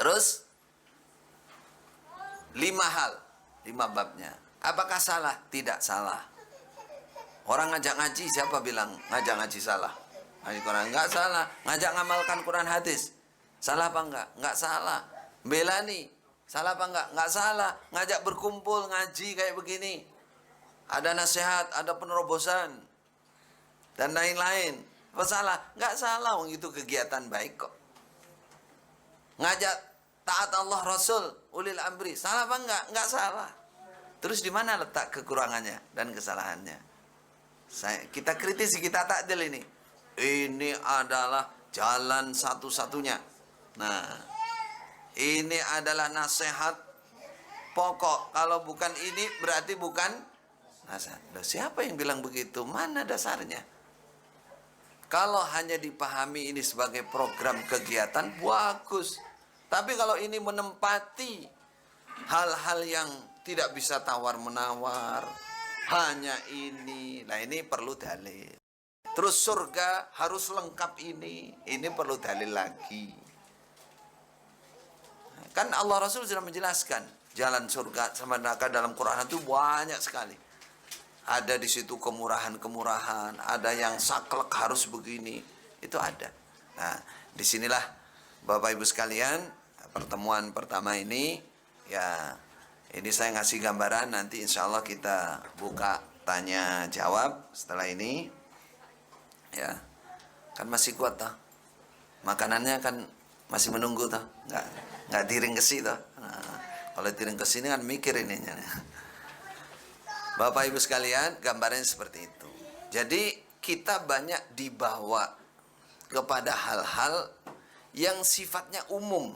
Terus 5 hal, 5 babnya. Apakah salah? Tidak salah. Orang ngajak ngaji, siapa bilang ngajak ngaji salah? Ngaji Quran enggak salah. Ngajak ngamalkan Quran hadis, salah apa enggak? Enggak salah. Bela nih, salah apa enggak? Enggak salah. Ngajak berkumpul ngaji kayak begini, ada nasihat, ada penerobosan dan lain-lain. Apa salah? Enggak salah, wong itu kegiatan baik kok. Ngajak taat Allah Rasul, ulil amri, salah apa enggak? Enggak salah. Terus di mana letak kekurangannya dan kesalahannya? Kita kritisi, kita takdil ini. Ini adalah jalan satu-satunya. Nah, ini adalah nasihat pokok. Kalau bukan ini berarti bukan nasihat. Loh, siapa yang bilang begitu? Mana dasarnya? Kalau hanya dipahami ini sebagai program kegiatan, bagus. Tapi kalau ini menempati hal-hal yang tidak bisa tawar-menawar, hanya ini, nah ini perlu dalil. Terus surga harus lengkap ini perlu dalil lagi. Kan Allah Rasul sudah menjelaskan jalan surga sama neraka dalam Quran itu banyak sekali. Ada di situ kemurahan-kemurahan, ada yang saklek harus begini, itu ada. Nah, disinilah Bapak Ibu sekalian, pertemuan pertama ini, ya ini saya ngasih gambaran, nanti insya Allah kita buka tanya jawab setelah ini. Ya, kan masih kuat toh, makanannya kan masih menunggu toh, nggak tiring kesi toh. Nah, kalau tiring kesini kan mikir ininya. Bapak Ibu sekalian, gambarnya seperti itu. Jadi kita banyak dibawa kepada hal-hal yang sifatnya umum,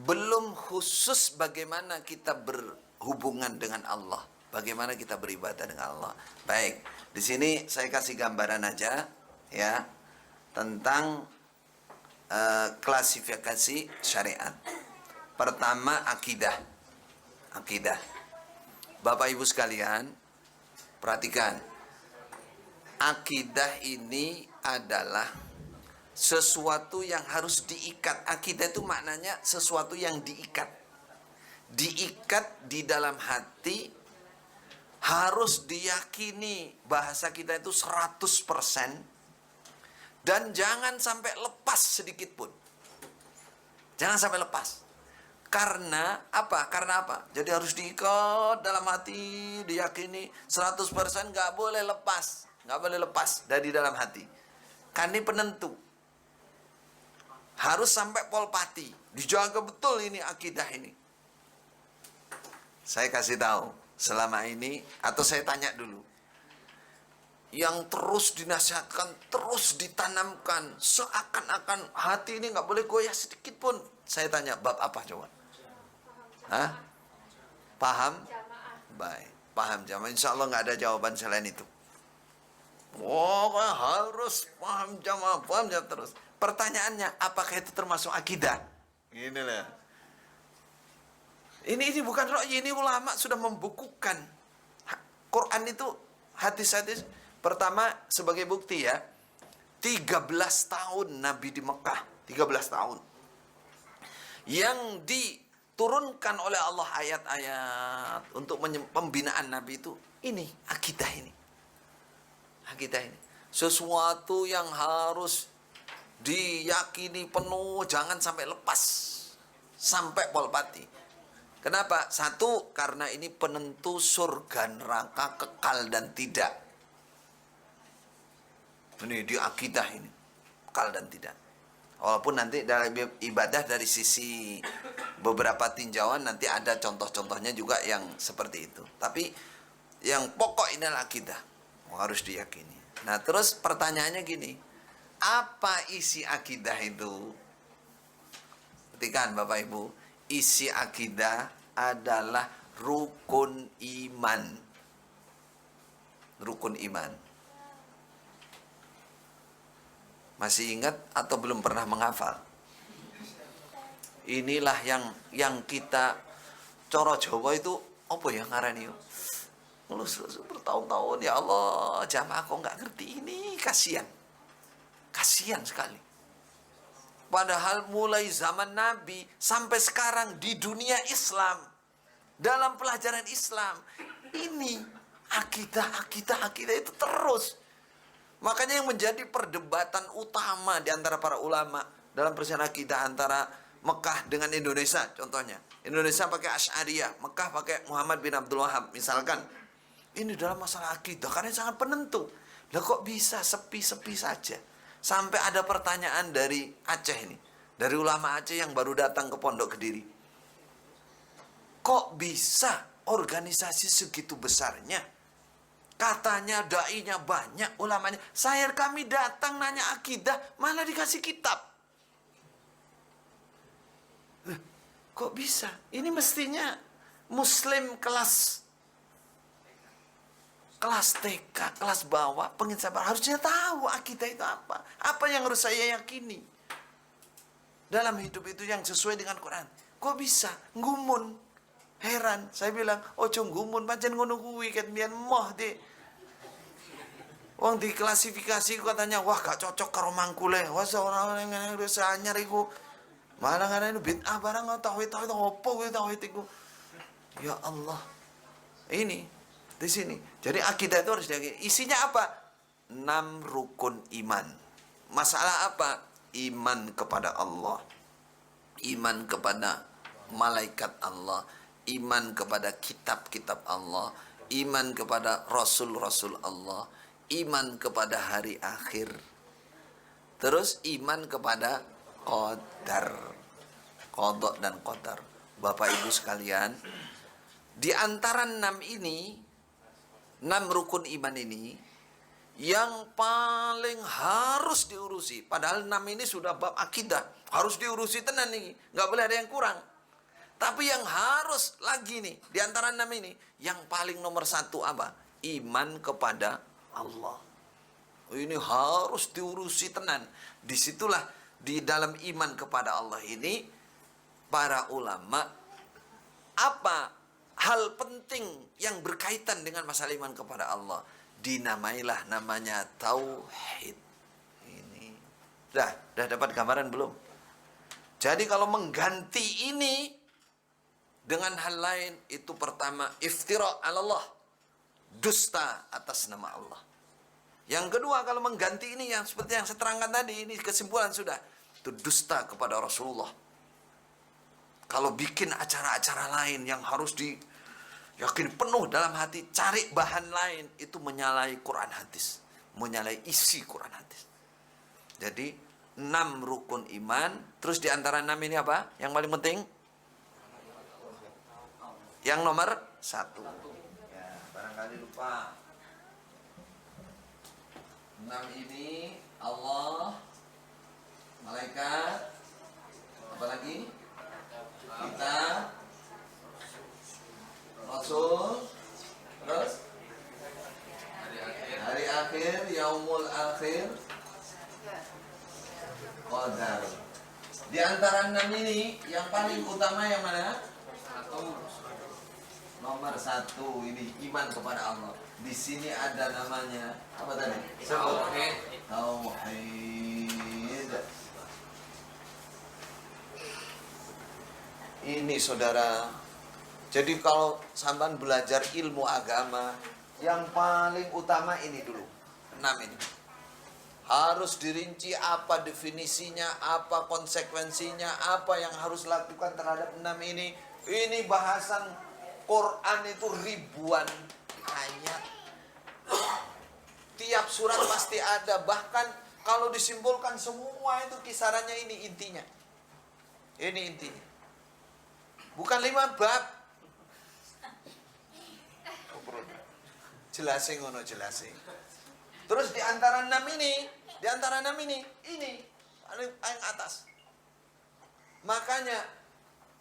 belum khusus bagaimana kita berhubungan dengan Allah, bagaimana kita beribadah dengan Allah. Baik, di sini saya kasih gambaran aja ya tentang klasifikasi syariat. Pertama, akidah. Bapak Ibu sekalian, perhatikan. Akidah ini adalah sesuatu yang harus diikat. Akidah itu maknanya sesuatu yang diikat. Diikat di dalam hati, harus diyakini, bahasa kita itu 100%, dan jangan sampai lepas sedikit pun. Jangan sampai lepas. Karena apa? Jadi harus diikat dalam hati, diyakini 100%, nggak boleh lepas. Nggak boleh lepas dari dalam hati. Kan ini penentu. Harus sampai polpati. Dijaga betul ini akidah ini. Saya kasih tahu, selama ini, atau saya tanya dulu. Yang terus dinasihatkan, terus ditanamkan, seakan-akan hati ini nggak boleh goyah sedikit pun. Saya tanya, bab apa coba? Hah? Paham? Baik, paham jamaah. Insya Allah nggak ada jawaban selain itu. Oh, harus paham jamaah, paham jamaah terus. Pertanyaannya, apakah itu termasuk akidah? Ini lah. Ini bukan ro'yi, ini ulama sudah membukukan. Quran itu hadis-hadis. Pertama sebagai bukti ya, 13 tahun Nabi di Mekah, 13 tahun. Yang diturunkan oleh Allah ayat-ayat untuk pembinaan Nabi itu, ini akidah ini. Akidah ini. Sesuatu yang harus diyakini penuh, jangan sampai lepas. Sampai polpati. Kenapa? Satu, karena ini penentu surga neraka kekal dan tidak. Ini di akidah ini, kekal dan tidak. Walaupun nanti dalam ibadah dari sisi beberapa tinjauan nanti ada contoh-contohnya juga yang seperti itu. Tapi yang pokok ini adalah akidah, harus diyakini. Nah terus pertanyaannya gini, apa isi akidah itu? Perhatikan Bapak Ibu, isi akidah adalah rukun iman. Rukun iman. Masih ingat atau belum pernah menghafal? Inilah yang kita coro Jawa itu apa ya ngarani? Ngelus bertahun-tahun, ya Allah, jamaah kok nggak ngerti ini, kasihan sekali. Padahal mulai zaman Nabi sampai sekarang di dunia Islam, dalam pelajaran Islam, ini akidah itu terus. Makanya yang menjadi perdebatan utama di antara para ulama dalam perselisihan akidah antara Mekah dengan Indonesia, contohnya. Indonesia pakai Asy'ariyah, Mekah pakai Muhammad bin Abdul Wahab, misalkan. Ini dalam masalah akidah, karena sangat penentu. Lah kok bisa sepi-sepi saja? Sampai ada pertanyaan dari Aceh ini, dari ulama Aceh yang baru datang ke Pondok Kediri. Kok bisa organisasi segitu besarnya? Katanya dai-nya banyak, ulamanya. Kami datang nanya akidah, malah dikasih kitab. Kok bisa? Ini mestinya Muslim kelas TK, kelas bawah, pengen sabar, harusnya tahu akidah itu apa. Apa yang harus saya yakini dalam hidup itu yang sesuai dengan Quran. Kok bisa? Ngumun. Heran. Saya bilang, ojo ngumun, pancen ngono kuwi ket mbiyen moh de. Wong diklasifikasi katanya, wah gak cocok karo mangkule. Wah ora ngene wis anyar iku. Malah ngene bid'ah barang tauhid opo kuwi tauhid iku. Ya Allah. Ini di sini. Jadi akidah itu harus diyakini. Isinya apa? 6 rukun iman. Masalah apa? Iman kepada Allah. Iman kepada malaikat Allah. Iman kepada kitab-kitab Allah. Iman kepada rasul-rasul Allah. Iman kepada hari akhir. Terus iman kepada qadar. Qadha dan qadar. Bapak Ibu sekalian, di antara 6 ini, 6 rukun iman ini yang paling harus diurusi. Padahal 6 ini sudah bab akidah, harus diurusi tenan nih, nggak boleh ada yang kurang. Tapi yang harus lagi nih di antara 6 ini, yang paling nomor 1 apa? Iman kepada Allah. Ini harus diurusi tenan. Disitulah di dalam iman kepada Allah ini para ulama apa hal penting yang berkaitan dengan masalah iman kepada Allah dinamailah namanya tauhid. Ini dah dapat gambaran belum? Jadi kalau mengganti ini dengan hal lain, itu pertama iftira 'ala Allah, dusta atas nama Allah. Yang kedua, kalau mengganti ini yang seperti yang saya terangkan tadi, ini kesimpulan sudah, itu dusta kepada Rasulullah. Kalau bikin acara-acara lain yang harus yakin penuh dalam hati, cari bahan lain, itu menyalahi Quran hadis, menyalahi isi Quran hadis. Jadi 6 rukun iman. Terus di antara 6 ini apa yang paling penting? Yang nomor 1 ya, barangkali lupa. 6 ini Allah, malaikat, apa lagi? Kita, Rasul, terus hari akhir, yaumul akhir, qadar. Di antara 6 ini yang paling utama yang mana? Nomor 1 ini iman kepada Allah. Di sini ada namanya apa tadi? Tauhid. Ini saudara. Jadi kalau sampean belajar ilmu agama, yang paling utama ini dulu. 6 ini. Harus dirinci apa definisinya, apa konsekuensinya, apa yang harus lakukan terhadap 6 ini. Ini bahasan Quran itu ribuan ayat. Tiap surat pasti ada. Bahkan kalau disimpulkan semua itu kisarannya ini intinya. Ini intinya. Bukan 5 bab. Jelasin ngono jelasin. Terus di antara 6 ini, ini yang atas. Makanya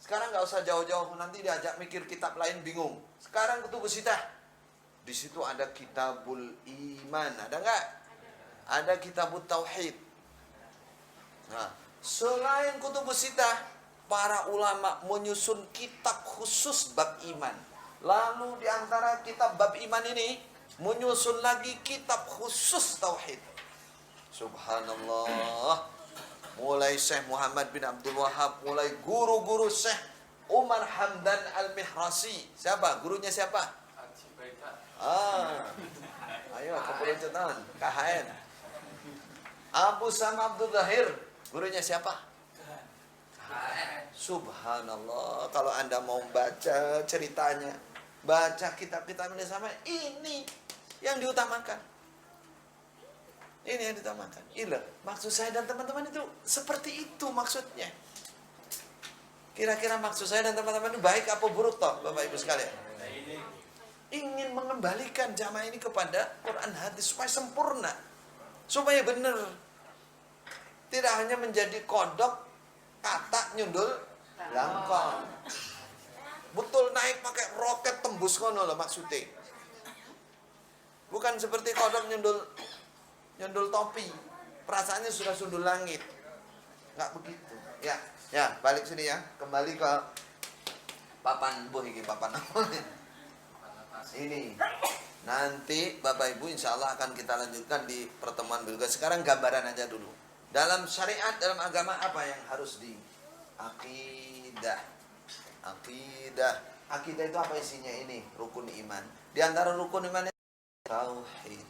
sekarang nggak usah jauh-jauh, nanti diajak mikir kitab lain bingung. Sekarang Kutubus Sittah. Di situ ada Kitabul Iman, ada nggak? Ada Kitabut Tauhid. Nah, selain Kutubus Sittah, para ulama menyusun kitab khusus bab iman. Lalu di antara kitab bab iman ini menyusun lagi kitab khusus tauhid. Subhanallah. mulai Syekh Muhammad bin Abdul Wahab, mulai guru-guru Syekh Umar Hamdan Al-Mihrasi. Siapa? Gurunya siapa? Ayo keperocotan KHN. Abu Sama Abdul Zahir. Gurunya siapa? Subhanallah. Kalau Anda mau baca ceritanya, baca kitab-kitab ini sama, ini yang diutamakan. Ini yang diutamakan. Inilah maksud saya dan teman-teman itu seperti itu maksudnya. Kira-kira maksud saya dan teman-teman itu baik apa buruk toh, Bapak Ibu sekalian? Ingin mengembalikan jamaah ini kepada Quran hadis supaya sempurna, supaya benar. Tidak hanya menjadi kodok kata nyundul langkong. Betul naik pakai roket tembus kono loh maksudnya. Bukan seperti kodok nyundul topi. Perasaannya sudah sundul langit. Enggak begitu. Ya, balik sini ya. Kembali ke papan papan apa? Ini. Nanti Bapak Ibu insya Allah akan kita lanjutkan di pertemuan berikutnya. Sekarang gambaran aja dulu. Dalam syariat, dalam agama apa yang harus di akidah? Akidah itu apa isinya ini? Rukun iman. Di antara rukun iman itu tauhid.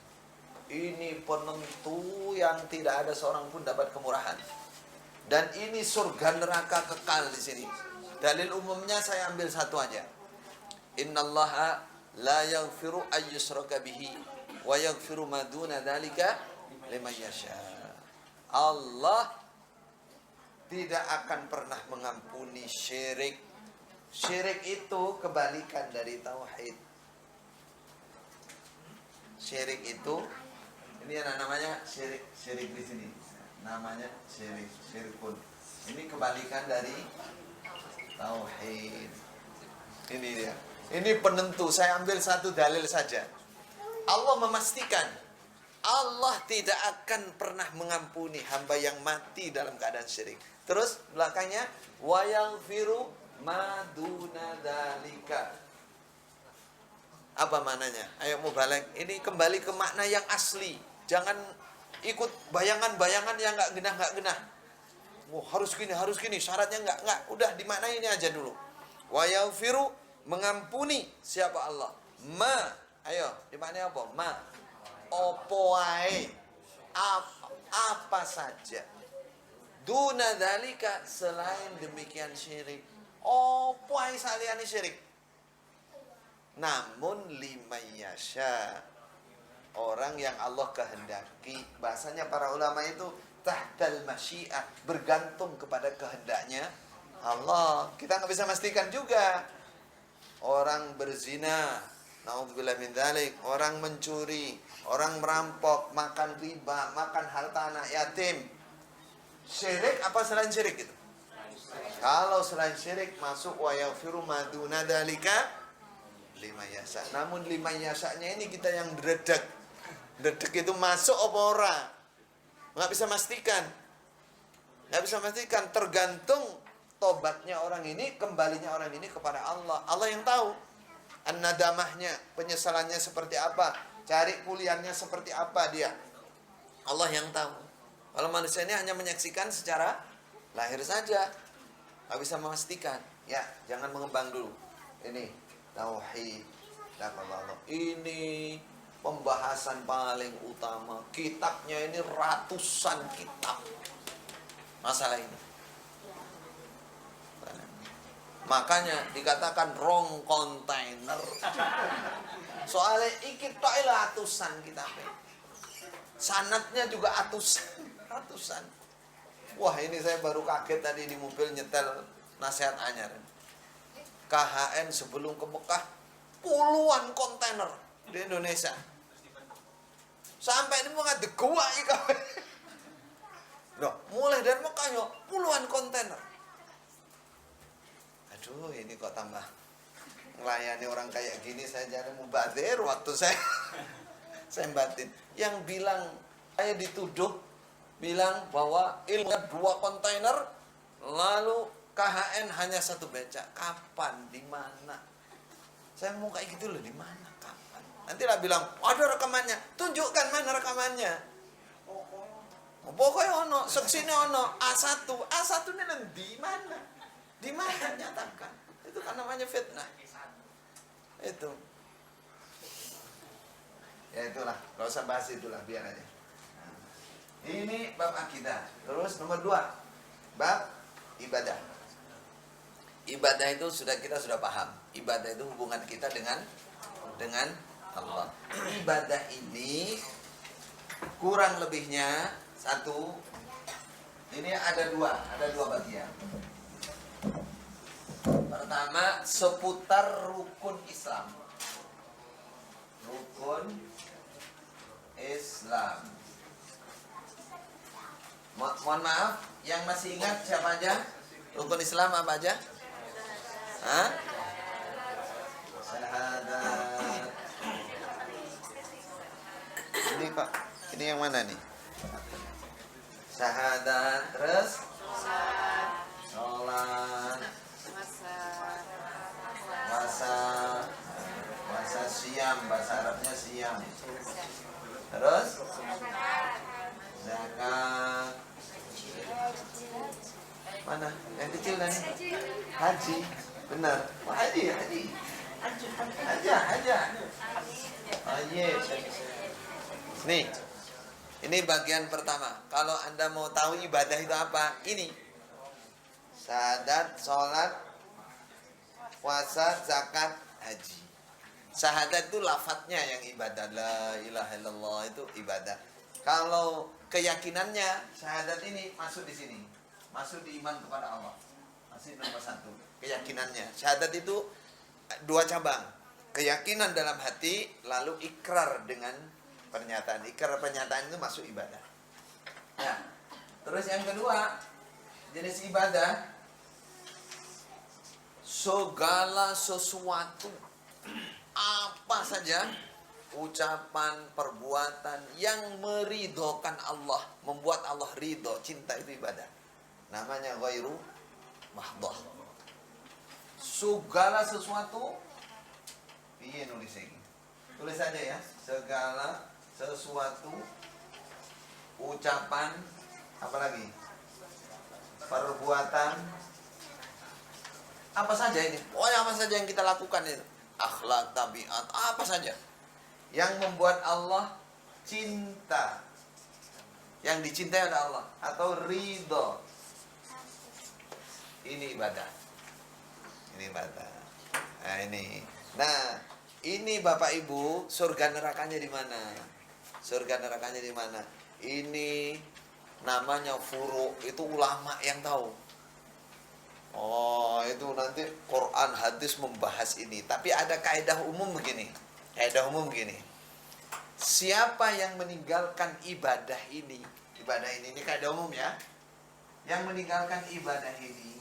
Ini penentu yang tidak ada seorang pun dapat kemurahan. Dan ini surga neraka kekal di sini. Dalil umumnya saya ambil satu aja. Innallaha la yaghfiru ayyushraka bihi wa yaghfiru ma duna dzalika liman yasha. Allah tidak akan pernah mengampuni syirik. Syirik itu kebalikan dari tauhid. Syirik itu ini namanya syirik di sini. Namanya syirikun. Ini kebalikan dari tauhid. Ini dia. Ini penentu. Saya ambil satu dalil saja. Allah memastikan Allah tidak akan pernah mengampuni hamba yang mati dalam keadaan syirik. Terus belakangnya wa yaghfiru ma duna dzalika. Apa maknanya? Ayo mubalek. Ini kembali ke makna yang asli. Jangan ikut bayangan-bayangan yang enggak genah. Harus gini, syaratnya enggak. Udah dimaknai ini aja dulu. Wa yaghfiru mengampuni siapa Allah? Ma. Ayo, dimaknai apa? Ma. Opo wae, apa saja. Duna dzalika selain demikian syirik. Opo wae saliyane syirik. Namun limayasya, orang yang Allah kehendaki. Bahasanya para ulama itu tahtal masyiah, bergantung kepada kehendaknya Allah. Kita nggak bisa memastikan juga. Orang berzina, naudzubillah min dzalik, orang mencuri, orang merampok, makan riba, makan harta anak yatim. Syirik apa selain syirik itu? Kalau selain syirik masuk wa yaghfiru ma duna dzalika liman yasha. Namun liman yashanya ini kita yang dredeg. Dredeg itu masuk apa ora? Enggak bisa memastikan. Enggak bisa memastikan, tergantung tobatnya orang ini, kembalinya orang ini kepada Allah. Allah yang tahu. An-nadamahnya, penyesalannya seperti apa, cari kuliahnya seperti apa dia. Allah yang tahu. Kalau manusia ini hanya menyaksikan secara lahir saja, nggak bisa memastikan. Ya, jangan mengembang dulu. Ini tauhid. Ini pembahasan paling utama. Kitabnya ini ratusan kitab. Masalah ini. Makanya dikatakan wrong container. Soalnya iki tok ratusan kitabnya. Sanadnya juga ratusan. Wah, ini saya baru kaget tadi di mobil nyetel nasihat anyar. KHN sebelum ke Mekah puluhan kontainer di Indonesia. Sampai ini mau ngadeg gua iki. Loh, mulai dari Mekah yo puluhan kontainer. Aduh, ini kok tambah melayani orang kayak gini. Saya jadi mubadir waktu saya batin. Yang bilang, saya dituduh bilang bahwa ilmunya 2 kontainer, lalu KHN hanya 1 beca. Kapan? Di mana? Saya mau kayak gitu loh, di mana? Kapan? Nanti lah bilang, ada rekamannya. Tunjukkan mana rekamannya. Pokoknya ono, seksine ono, A1 ini di mana? Di mana nyatakan? Itu kan namanya fitnah. Itu. Ya itulah, gak usah bahas itulah, biar aja. Ini bab akidah. Terus nomor 2, bab ibadah. Ibadah itu kita sudah paham. Ibadah itu hubungan kita dengan Allah. Ibadah ini kurang lebihnya ini ada dua bagian. Pertama, seputar rukun Islam. Rukun Islam. Mohon maaf, yang masih ingat siapa aja? Rukun Islam apa aja? Hah? Syahadat. Ini Pak, ini yang mana nih? Syahadat, terus sholat, puasa siam, bahasa Arabnya siam. Terus zakat. Mana? Yang kecil tadi? Haji. Benar. Haji. Oh yes. Nih. Ini bagian pertama. Kalau Anda mau tahu ibadah itu apa? Ini. Syahadat, sholat, puasa, zakat, haji. Syahadat itu lafadznya yang ibadah. La ilaha illallah itu ibadah. Kalau keyakinannya, syahadat ini masuk di sini. Masuk di iman kepada Allah. Masih nomor 1. Keyakinannya. Syahadat itu 2 cabang. Keyakinan dalam hati, lalu ikrar dengan pernyataan. Ikrar pernyataan itu masuk ibadah. Nah, terus yang kedua, jenis ibadah, segala sesuatu, apa saja, ucapan, perbuatan yang meridhokan Allah, membuat Allah ridho, cinta, itu ibadah. Namanya ghairu mahdhah. Segala sesuatu, iya nulis lagi. Tulis aja ya, segala sesuatu, ucapan, apalagi perbuatan, apa saja ini. Pokoknya apa saja yang kita lakukan itu, akhlak, tabiat, apa saja yang membuat Allah cinta, yang dicintai oleh Allah atau ridho, ini ibadah. Ini ibadah. Nah, ini Bapak Ibu, surga nerakanya di mana? Surga nerakanya di mana? Ini namanya furu, itu ulama yang tahu. Oh, itu nanti Quran hadis membahas ini. Tapi ada kaidah umum begini. Kaidah umum begini. Siapa yang meninggalkan ibadah ini kaidah umum ya. Yang meninggalkan ibadah ini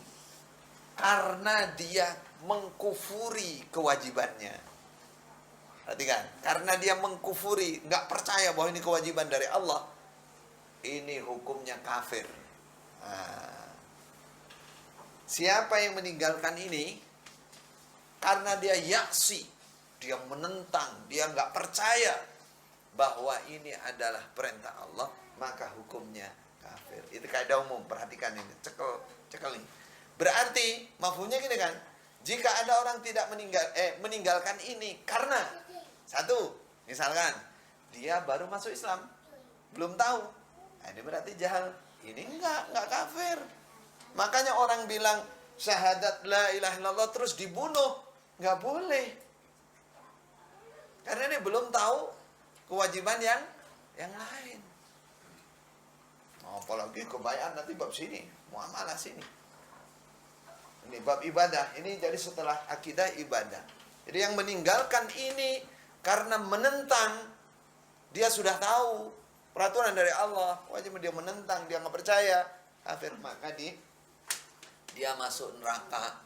karena dia mengkufuri kewajibannya. Perhatikan, karena dia mengkufuri, nggak percaya bahwa ini kewajiban dari Allah, ini hukumnya kafir. Nah, siapa yang meninggalkan ini karena dia yaksi, dia menentang, dia nggak percaya bahwa ini adalah perintah Allah, maka hukumnya kafir. Itu kaidah umum, perhatikan ini, cekel ini. Berarti mafhumnya gini kan, jika ada orang tidak meninggalkan ini karena 1, misalkan dia baru masuk Islam, belum tahu, nah, ini berarti jahal. Ini enggak kafir. Makanya orang bilang syahadat la ilaha illallah terus dibunuh, nggak boleh. Karena dia belum tahu kewajiban yang lain. Apalagi kebayaan nanti bab sini, muamalah sini. Ini bab ibadah. Ini jadi setelah akidah ibadah. Jadi yang meninggalkan ini karena menentang, dia sudah tahu peraturan dari Allah, wajib dia menentang, dia nggak percaya, kafir, maka dia masuk neraka.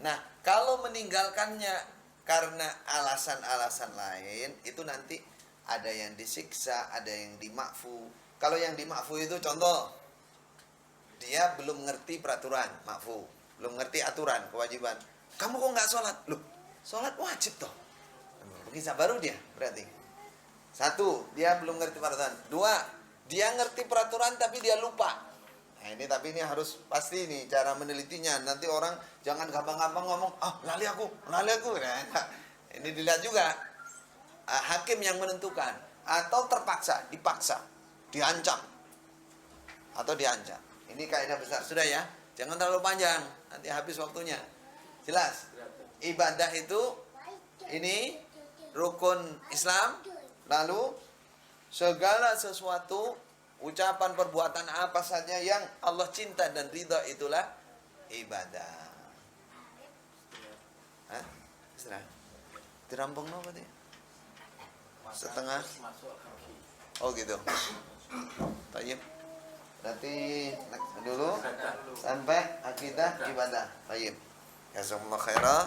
Nah, kalau meninggalkannya karena alasan-alasan lain, itu nanti ada yang disiksa, ada yang dimakfu. Kalau yang dimakfu itu contoh, dia belum ngerti peraturan, makfu, belum ngerti aturan, kewajiban. Kamu kok nggak sholat? Loh, sholat wajib toh. Begitu baru dia berarti. 1, dia belum ngerti peraturan. 2, Dia ngerti peraturan tapi dia lupa. Nah, ini harus pasti nih cara menelitinya. Nanti orang jangan gampang-gampang ngomong, lali aku. Nah, ini dilihat juga. Hakim yang menentukan. Atau terpaksa, dipaksa, diancam. Atau diancam. Ini kaidah besar. Sudah ya? Jangan terlalu panjang. Nanti habis waktunya. Jelas? Ibadah itu, ini rukun Islam. Lalu segala sesuatu, ucapan, perbuatan apa saja yang Allah cinta dan ridha itulah ibadah. Hah? Istirahat. Dirampung apa tadi? Setengah. Oh gitu. Tayyib. Berarti dulu sampai akidah ibadah. Tayyib. Jazakumullah khairan.